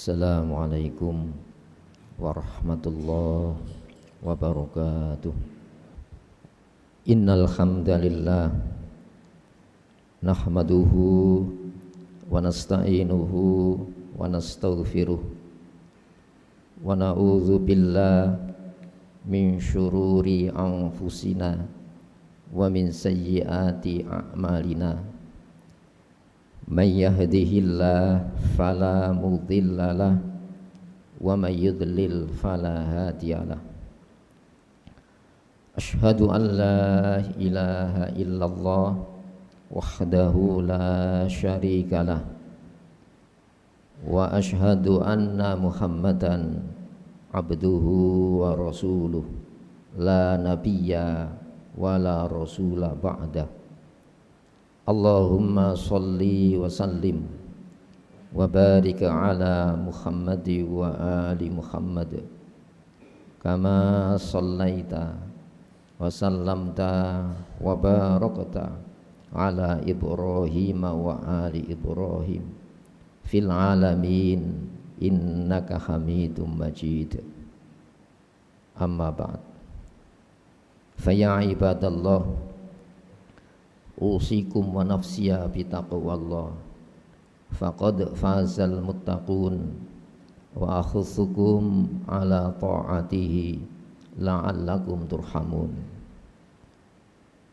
Assalamualaikum warahmatullahi wabarakatuh. Innal hamdalillah nahmaduhu wa nasta'inuhu wa nastaghfiruh wa na'udzu billahi min syururi anfusina wa min sayyiati a'malina. May yahdihillah fala mudhillalah wa may yudlil fala hadiyalah. Asyhadu an la ilaha illallah wahdahu la syarikalah wa asyhadu anna Muhammadan abduhu wa rasuluh la nabiyya wa la rasula ba'dah. Allahumma salli wa sallim wa barik ala Muhammad wa ali Muhammad kama sallaita wa sallamta wa barakta ala Ibrahim wa ali Ibrahim fil alamin innaka Hamidum Majid. Amma ba'd. Fa ya ibadallah, usikum wa nafsiya bitaqwallah faqad fazal muttaqun wa akhuthukum ala ta'atihi la'allakum turhamun.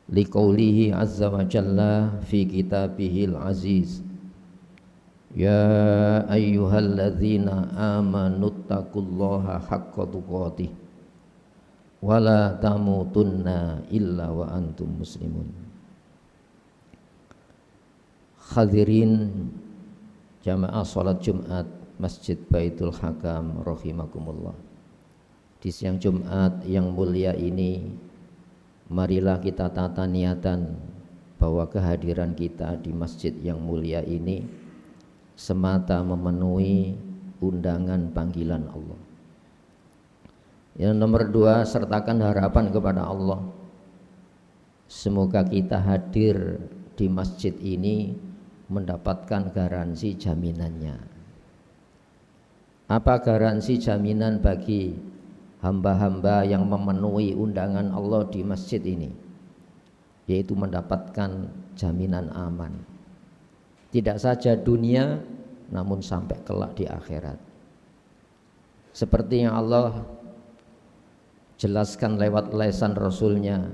Liqaulihi azza wa jalla fi kitabihil aziz, ya ayyuhalladzina amanu taqullaha haqqa tuqatih wa la tamutunna illa wa antum muslimun. Hadirin jamaah salat Jumat Masjid Baitul Hakam rahimakumullah. Di siang Jumat yang mulia ini, marilah kita tata niatan bahwa kehadiran kita di masjid yang mulia ini semata memenuhi undangan panggilan Allah. Yang nomor dua, sertakan harapan kepada Allah. Semoga kita hadir di masjid ini mendapatkan garansi jaminannya. Apa garansi jaminan bagi hamba-hamba yang memenuhi undangan Allah di masjid ini? Yaitu mendapatkan jaminan aman, tidak saja dunia namun sampai kelak di akhirat. Seperti yang Allah jelaskan lewat lisan Rasulnya,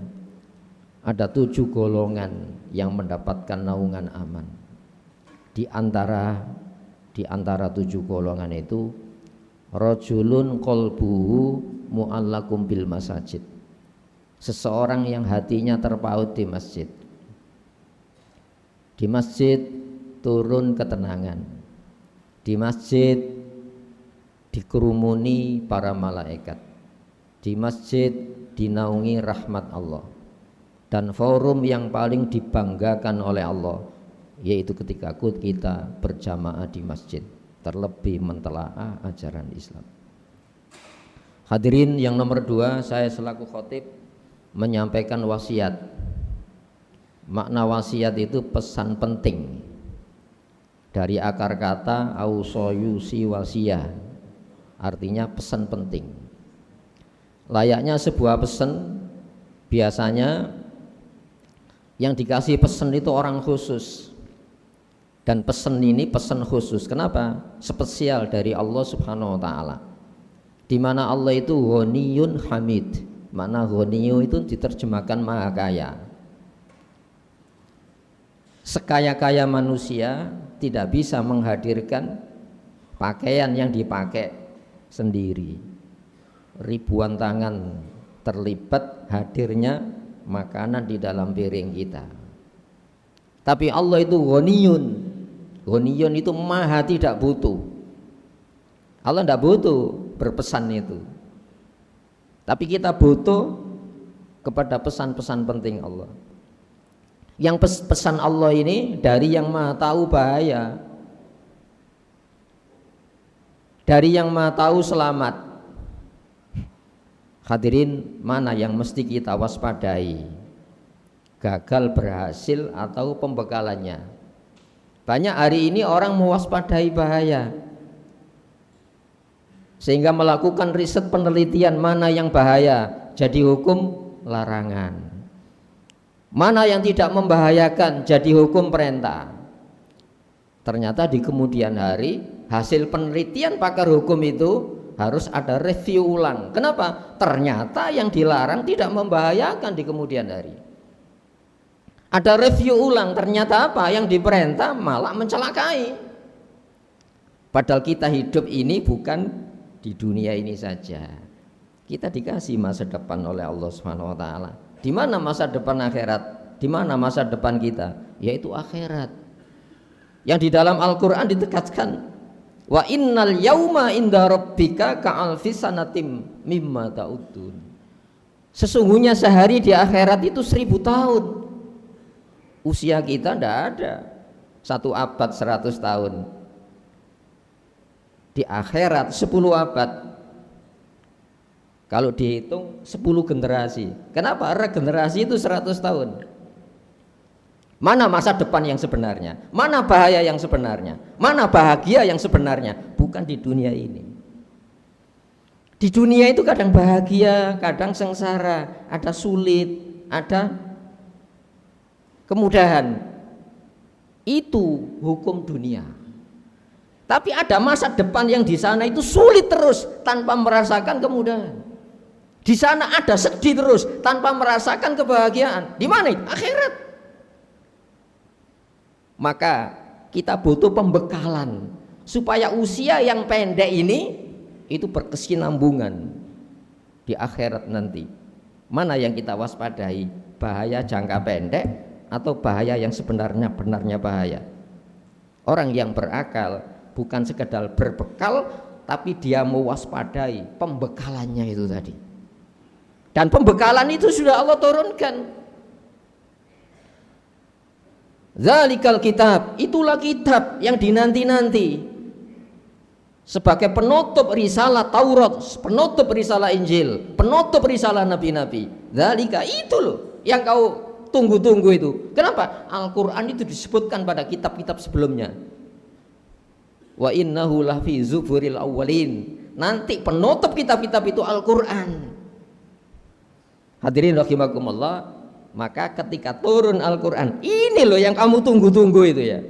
ada 7 golongan yang mendapatkan naungan aman. Di antara 7 golongan itu, rajulun qalbuhu mu'allakum bil masajid, seseorang yang hatinya terpaut di masjid. Di masjid turun ketenangan, di masjid dikerumuni para malaikat, di masjid dinaungi rahmat Allah, dan forum yang paling dibanggakan oleh Allah yaitu ketika kita berjamaah di masjid, terlebih mentelaah ajaran Islam. Hadirin yang nomor 2, saya selaku khatib menyampaikan wasiat. Makna wasiat itu pesan penting, dari akar kata ausoyusi wasiyah, artinya pesan penting. Layaknya sebuah pesan, biasanya yang dikasih pesan itu orang khusus. Dan pesan ini pesan khusus. Kenapa? Spesial dari Allah Subhanahu wa taala. Di mana Allah itu Ghaniyun Hamid. Makna Ghaniyu itu diterjemahkan maha kaya. Sekaya-kaya manusia tidak bisa menghadirkan pakaian yang dipakai sendiri. Ribuan tangan terlibat hadirnya makanan di dalam piring kita. Tapi Allah itu Ghaniyun. Ghaniyun itu maha tidak butuh. Allah tidak butuh berpesan itu. Tapi kita butuh kepada pesan-pesan penting Allah. Yang pesan Allah ini dari yang maha tahu bahaya, dari yang maha tahu selamat. Hadirin, mana yang mesti kita waspadai? Gagal berhasil atau pembekalannya? Banyak hari ini orang mewaspadai bahaya, sehingga melakukan riset penelitian mana yang bahaya jadi hukum larangan, mana yang tidak membahayakan jadi hukum perintah. Ternyata di kemudian hari hasil penelitian pakar hukum itu harus ada review ulang. Kenapa? Ternyata yang dilarang tidak membahayakan di kemudian hari. Ada review ulang, ternyata apa? Yang diperintah malah mencelakai. Padahal kita hidup ini bukan di dunia ini saja. Kita dikasih masa depan oleh Allah Subhanahu wa taala. Di mana masa depan akhirat? Di mana masa depan kita? Yaitu akhirat. Yang di dalam Al-Qur'an ditegaskan, wa innal yauma inda rabbika ka'alfi sanatim mimma ta'udun. Sesungguhnya sehari di akhirat itu 1000 tahun. Usia kita tidak ada 1 abad 100 tahun. Di akhirat 10 abad. Kalau dihitung 10 generasi. Kenapa? Regenerasi itu 100 tahun. Mana masa depan yang sebenarnya? Mana bahaya yang sebenarnya? Mana bahagia yang sebenarnya? Bukan di dunia ini. Di dunia itu kadang bahagia, kadang sengsara, ada sulit, ada kemudahan. Itu hukum dunia. Tapi ada masa depan yang di sana itu sulit terus tanpa merasakan kemudahan. Di sana ada sedih terus tanpa merasakan kebahagiaan. Di mana itu? Akhirat. Maka kita butuh pembekalan supaya usia yang pendek ini itu berkesinambungan di akhirat nanti. Mana yang kita waspadai? Bahaya jangka pendek atau bahaya yang sebenarnya bahaya? Orang yang berakal bukan sekedar berbekal, tapi dia mewaspadai pembekalannya itu tadi. Dan pembekalan itu sudah Allah turunkan. Zalikal kitab, itulah kitab yang dinanti-nanti sebagai penutup risalah Taurat, penutup risalah Injil, penutup risalah nabi-nabi. Zalika, itu loh yang kau tunggu-tunggu itu. Kenapa? Al-Quran itu disebutkan pada kitab-kitab sebelumnya. Wa innahu lafi zuburil awwalin. Nanti penutup kitab-kitab itu Al-Quran. Hadirin rahimakumullah. Maka ketika turun Al-Quran, ini loh yang kamu tunggu-tunggu itu ya.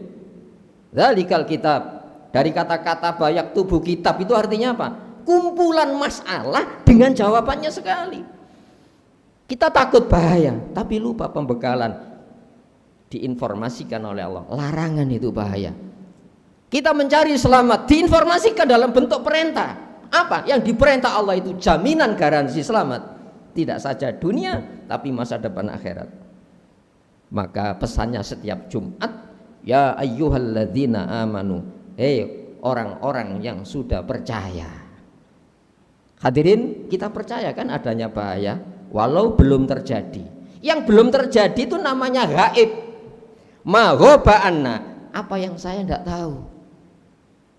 Zalikal kitab, dari kata-kata bayak tubuh kitab itu artinya apa? Kumpulan masalah dengan jawabannya sekali. Kita takut bahaya, tapi lupa pembekalan. Diinformasikan oleh Allah, larangan itu bahaya. Kita mencari selamat, diinformasikan dalam bentuk perintah. Apa? Yang diperintah Allah itu jaminan garansi selamat. Tidak saja dunia, tapi masa depan akhirat. Maka pesannya setiap Jumat, ya ayyuhalladzina amanu, hei orang-orang yang sudah percaya. Hadirin, kita percaya kan adanya bahaya walau belum terjadi. Yang belum terjadi itu namanya gaib. Ma ghaba anna, apa yang saya tidak tahu.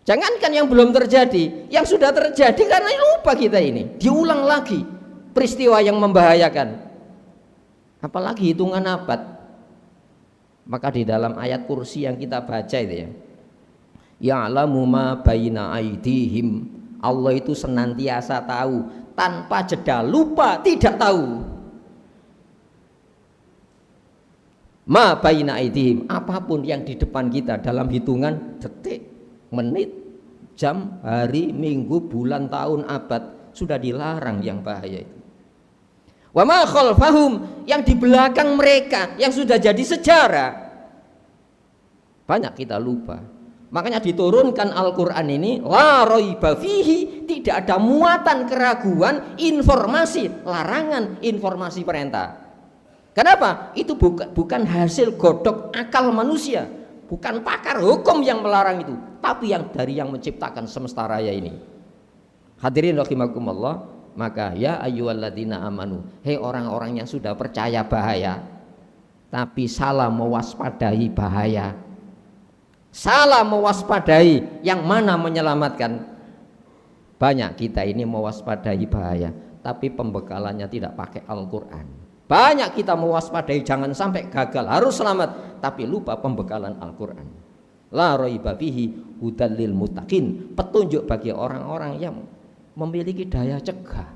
Jangankan yang belum terjadi, yang sudah terjadi karena lupa kita ini, diulang lagi peristiwa yang membahayakan, apalagi hitungan abad. Maka di dalam ayat kursi yang kita baca itu ya, ya'lamu ma baina aidihim, Allah itu senantiasa tahu tanpa jeda, lupa, tidak tahu. Ma baina aidihim, apapun yang di depan kita dalam hitungan detik, menit, jam, hari, minggu, bulan, tahun, abad, sudah dilarang yang bahaya itu. Wa ma khalfahum, yang di belakang mereka yang sudah jadi sejarah, banyak kita lupa. Makanya diturunkan Al-Quran ini la raiba fihi, tidak ada muatan keraguan, informasi larangan, informasi perintah. Kenapa? Itu bukan hasil godok akal manusia, bukan pakar hukum yang melarang itu, tapi yang dari yang menciptakan semesta raya ini. Hadirin rahimakumullah. Maka ya ayyuhalladzina amanu, hei orang-orang yang sudah percaya bahaya tapi salah mewaspadai bahaya. Salah mewaspadai yang mana menyelamatkan. Banyak kita ini mewaspadai bahaya tapi pembekalannya tidak pakai Al-Quran. Banyak kita mewaspadai jangan sampai gagal, harus selamat, tapi lupa pembekalan Al-Quran. La raiba fihi hudal lil muttaqin, petunjuk bagi orang-orang yang memiliki daya cegah.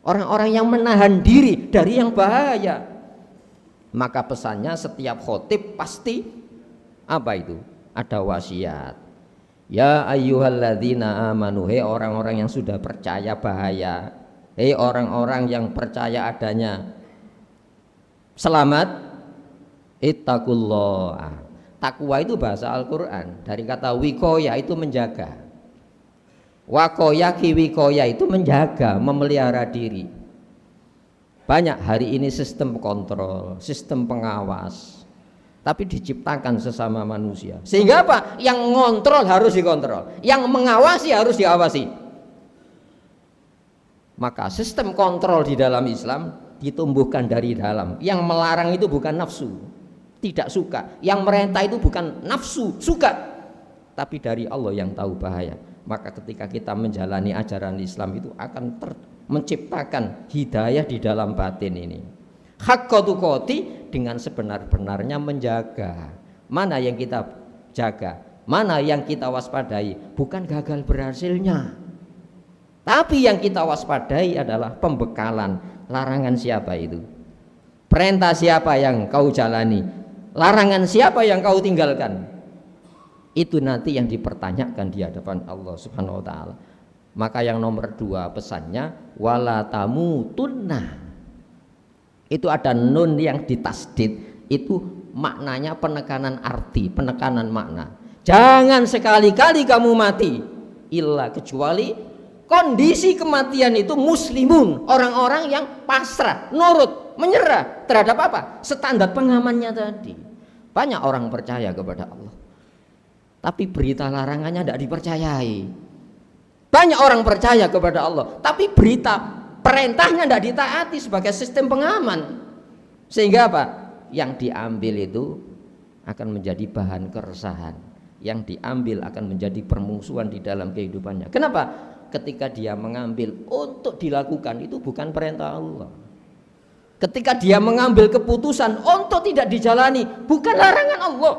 Orang-orang yang menahan diri dari yang bahaya. Maka pesannya setiap khotib pasti apa itu? Ada wasiat. Ya ayyuhalladzina amanu, hei orang-orang yang sudah percaya bahaya. Hei orang-orang yang percaya adanya selamat, ittaqullah. Takwa itu bahasa Al-Quran, dari kata wikoya itu menjaga. Wakoya kiwikoya itu menjaga, memelihara diri. Banyak hari ini sistem kontrol, sistem pengawas, tapi diciptakan sesama manusia. Sehingga apa? Yang ngontrol harus dikontrol, yang mengawasi harus diawasi. Maka sistem kontrol di dalam Islam ditumbuhkan dari dalam. Yang melarang itu bukan nafsu, tidak suka. Yang merintah itu bukan nafsu, suka, tapi dari Allah yang tahu bahaya. Maka ketika kita menjalani ajaran Islam itu akan menciptakan hidayah di dalam batin ini. Haqqa tuqati, dengan sebenar-benarnya menjaga. Mana yang kita jaga, mana yang kita waspadai, bukan gagal berhasilnya, tapi yang kita waspadai adalah pembekalan. Larangan siapa itu? Perintah siapa yang kau jalani? Larangan siapa yang kau tinggalkan? Itu nanti yang dipertanyakan di hadapan Allah Subhanahu wa taala. Maka yang nomor 2 pesannya wala tamutunna. Itu ada nun yang ditasdid, itu maknanya penekanan arti, penekanan makna. Jangan sekali-kali kamu mati illa, kecuali kondisi kematian itu muslimun, orang-orang yang pasrah, nurut, menyerah terhadap apa? Standar pengamannya tadi. Banyak orang percaya kepada Allah, tapi berita larangannya tidak dipercayai. Banyak orang percaya kepada Allah, tapi berita perintahnya tidak ditaati sebagai sistem pengaman. Sehingga apa? Yang diambil itu akan menjadi bahan keresahan, yang diambil akan menjadi permusuhan di dalam kehidupannya. Kenapa? Ketika dia mengambil untuk dilakukan itu bukan perintah Allah. Ketika dia mengambil keputusan untuk tidak dijalani, bukan larangan Allah.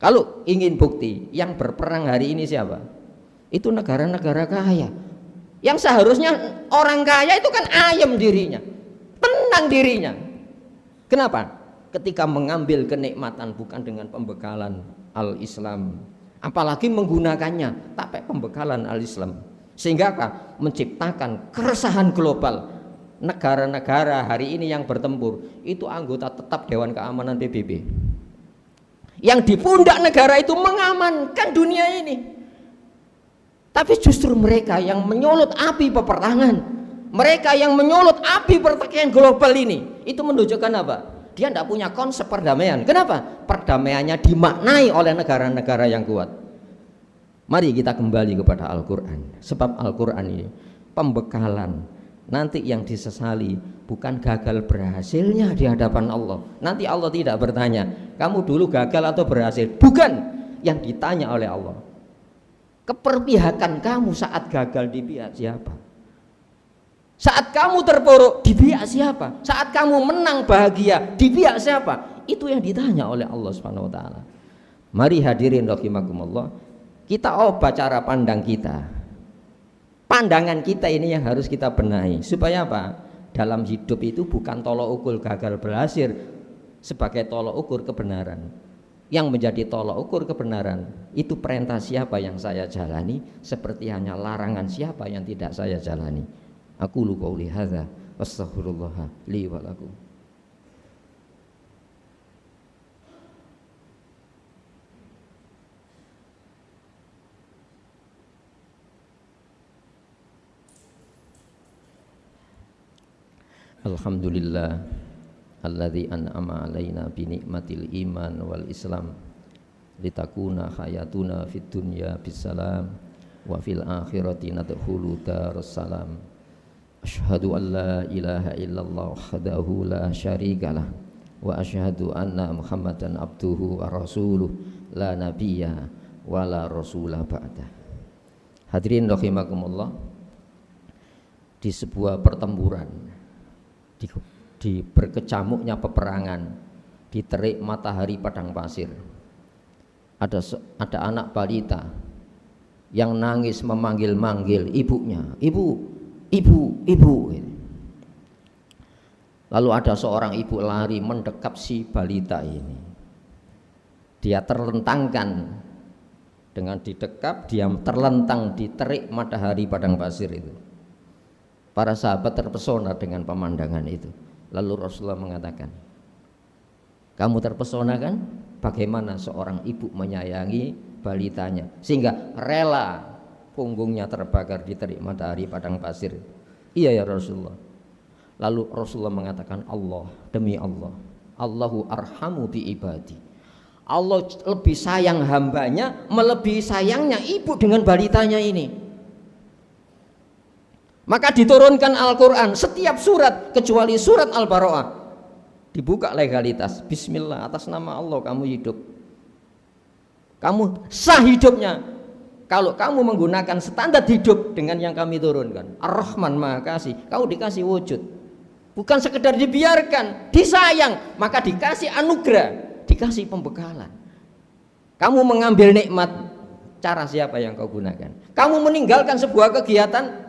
Kalau ingin bukti, yang berperang hari ini siapa? Itu negara-negara kaya. Yang seharusnya orang kaya itu kan ayem dirinya, tenang dirinya. Kenapa? Ketika mengambil kenikmatan bukan dengan pembekalan al-Islam, apalagi menggunakannya tapi pembekalan al-Islam, sehingga apa? Menciptakan keresahan global. Negara-negara hari ini yang bertempur itu anggota tetap Dewan Keamanan PBB. Yang di pundak negara itu mengamankan dunia ini. Tapi justru mereka yang menyulut api peperangan, mereka yang menyulut api pertikaian global ini, itu menunjukkan apa? Dia tidak punya konsep perdamaian. Kenapa? Perdamaiannya dimaknai oleh negara-negara yang kuat. Mari kita kembali kepada Al-Quran. Sebab Al-Quran ini pembekalan. Nanti yang disesali bukan gagal berhasilnya di hadapan Allah. Nanti Allah tidak bertanya, kamu dulu gagal atau berhasil. Bukan. Yang ditanya oleh Allah, keperpihakan kamu saat gagal di pihak siapa? Saat kamu terpuruk di pihak siapa? Saat kamu menang bahagia di pihak siapa? Itu yang ditanya oleh Allah Subhanahu wa taala. Mari hadirin rahimakumullah, kita ubah cara pandang kita. Pandangan kita ini yang harus kita benahi supaya apa? Dalam hidup itu bukan tolok ukur gagal berhasil sebagai tolok ukur kebenaran. Yang menjadi tolok ukur kebenaran itu perintah siapa yang saya jalani, seperti hanya larangan siapa yang tidak saya jalani. Aku lu qauli hadza wastaghfirullah li wa lakum. Alhamdulillah alladzi an'ama alaina bi nikmatil iman wal islam litakuna hayatuna fid dunya bisalam wa fil akhirati nadkhulu darussalam. Asyhadu an la ilaha illallah wahdahu la syarikalah wa asyhadu anna Muhammadan abduhu wa rasuluh la nabiyya wa la rasulah ba'dah. Hadirin rahimakumullah, di sebuah pertempuran, di berkecamuknya peperangan, di terik matahari padang pasir, ada anak balita yang nangis memanggil-manggil ibunya, ibu, ibu, ibu. Lalu ada seorang ibu lari mendekap si balita ini. Dia terlentangkan, dengan didekap dia terlentang di terik matahari padang pasir itu. Para sahabat terpesona dengan pemandangan itu. Lalu Rasulullah mengatakan, kamu terpesona kan? Bagaimana seorang ibu menyayangi balitanya sehingga rela punggungnya terbakar di terik matahari padang pasir. Iya ya Rasulullah. Lalu Rasulullah mengatakan, Allah, demi Allah, Allahu arhamu bi ibadi. Allah lebih sayang hambanya melebihi sayangnya ibu dengan balitanya ini. Maka diturunkan Al-Quran setiap surat kecuali surat Al-Baro'ah, dibuka legalitas, bismillah, atas nama Allah kamu hidup, kamu sah hidupnya kalau kamu menggunakan standar hidup dengan yang kami turunkan. Ar-Rahman Maha Kasih, kamu dikasih wujud, bukan sekedar dibiarkan, disayang, maka dikasih anugerah, dikasih pembekalan. Kamu mengambil nikmat, cara siapa yang kau gunakan? Kamu meninggalkan sebuah kegiatan,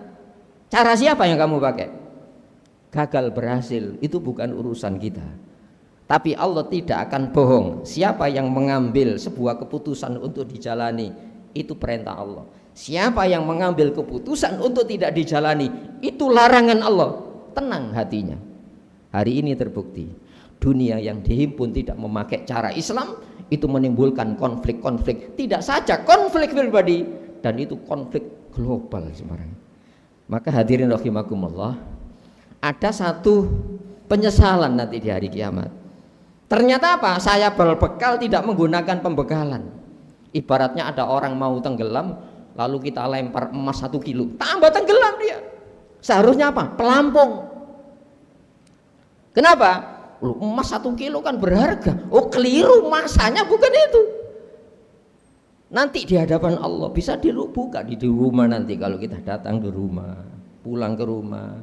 cara siapa yang kamu pakai? Gagal berhasil itu bukan urusan kita, tapi Allah tidak akan bohong. Siapa yang mengambil sebuah keputusan untuk dijalani, itu perintah Allah. Siapa yang mengambil keputusan untuk tidak dijalani, itu larangan Allah. Tenang hatinya. Hari ini terbukti, dunia yang dihimpun tidak memakai cara Islam itu menimbulkan konflik-konflik, tidak saja konflik pribadi, dan itu konflik global sekarang. Maka hadirin rahimakumullah, ada satu penyesalan nanti di hari kiamat. Ternyata apa? Saya berbekal tidak menggunakan pembekalan. Ibaratnya ada orang mau tenggelam, lalu kita lempar emas 1 kilo, tambah tenggelam dia. Seharusnya apa? Pelampung. Kenapa? Emas 1 kilo kan berharga. Oh keliru, masanya bukan itu. Nanti di hadapan Allah bisa dibuka di rumah nanti kalau kita datang ke rumah, pulang ke rumah.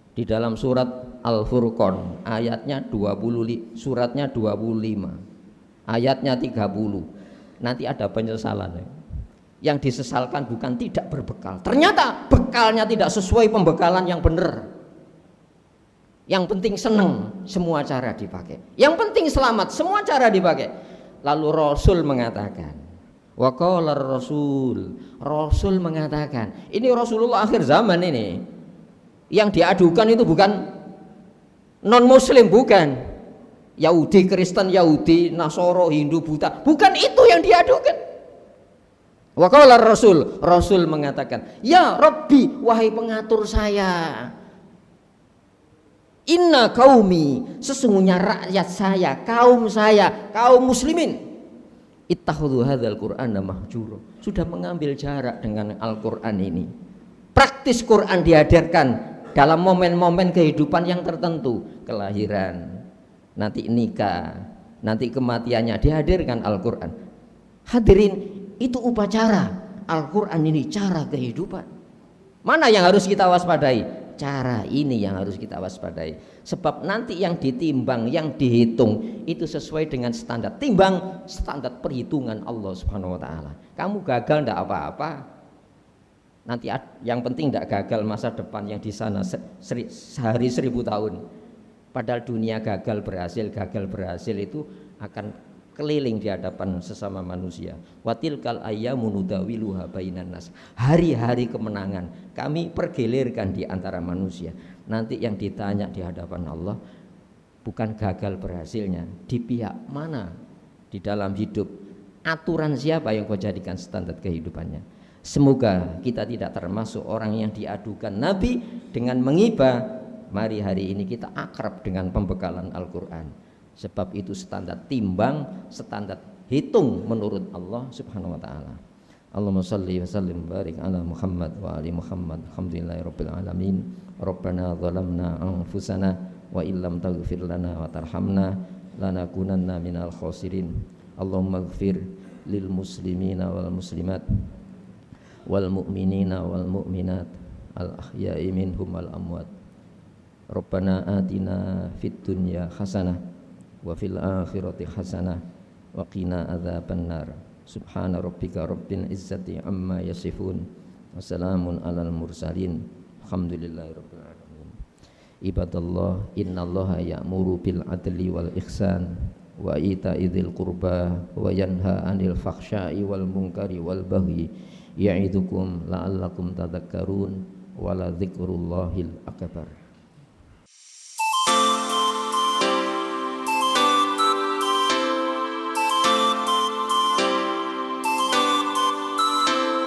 Di dalam surat Al-Furqan ayatnya 20, suratnya 25, ayatnya 30. Nanti ada penyesalan. Yang disesalkan bukan tidak berbekal, ternyata bekalnya tidak sesuai pembekalan yang benar. Yang penting senang, semua cara dipakai. Yang penting selamat, semua cara dipakai. Lalu Rasul mengatakan, wa qala Rasul, Rasul mengatakan, ini Rasulullah akhir zaman ini. Yang diadukan itu bukan non muslim, bukan Yahudi, Kristen, Yahudi, Nasoro, Hindu, Buddha, bukan itu yang diadukan. Wa qala Rasul, Rasul mengatakan, ya Rabbi, wahai pengatur saya, inna qaumi, sesungguhnya rakyat saya, kaum muslimin, ittakhadhu hadzal qur'ana mahjura, sudah mengambil jarak dengan Al-Qur'an ini. Praktis Quran dihadirkan dalam momen-momen kehidupan yang tertentu, kelahiran, nanti nikah, nanti kematiannya, dihadirkan Al-Qur'an. Hadirin, itu upacara. Al-Qur'an ini cara kehidupan. Mana yang harus kita waspadai? Cara ini yang harus kita waspadai. Sebab nanti yang ditimbang, yang dihitung itu sesuai dengan standar timbang, standar perhitungan Allah Subhanahu wa taala. Kamu gagal enggak apa-apa. Nanti yang penting enggak gagal masa depan yang di sana sehari 1000 tahun. Padahal dunia gagal berhasil itu akan keliling di hadapan sesama manusia. Watilkal ayyamu nudawiluha bainan nas. Hari-hari kemenangan kami pergilirkan di antara manusia. Nanti yang ditanya di hadapan Allah bukan gagal berhasilnya, di pihak mana di dalam hidup, aturan siapa yang kau jadikan standar kehidupannya. Semoga kita tidak termasuk orang yang diadukan Nabi dengan mengibah. Mari hari ini kita akrab dengan pembekalan Al-Quran. Sebab itu standar timbang, standar hitung menurut Allah Subhanahu wa taala. Allahumma shalli wa sallim barik ala Muhammad wa ali Muhammad. Alhamdulillahirabbil alamin. Rabbana zalamna anfusana wa illam taghfir lana wa tarhamna lanakunanna minal khasirin. Allahumma ighfir lil muslimina wal muslimat wal mu'minina wal mu'minat al ahya'i minhum wal amwat. Rabbana atina fid dunya hasanah wa fil akhirati hasanah wa qina adzabannar. Subhana rabbika rabbil izzati amma yasifun. Wassalamun alal mursalin. Alhamdulillahi rabbil alamin. Ibadallah, innallaha ya'muru bil adli wal ihsan wa ita'i dzil qurba wa yanha 'anil fakhsya'i wal munkari wal baghi ya'idukum la'allakum tadhakkarun wa la dzikrullahil akbar.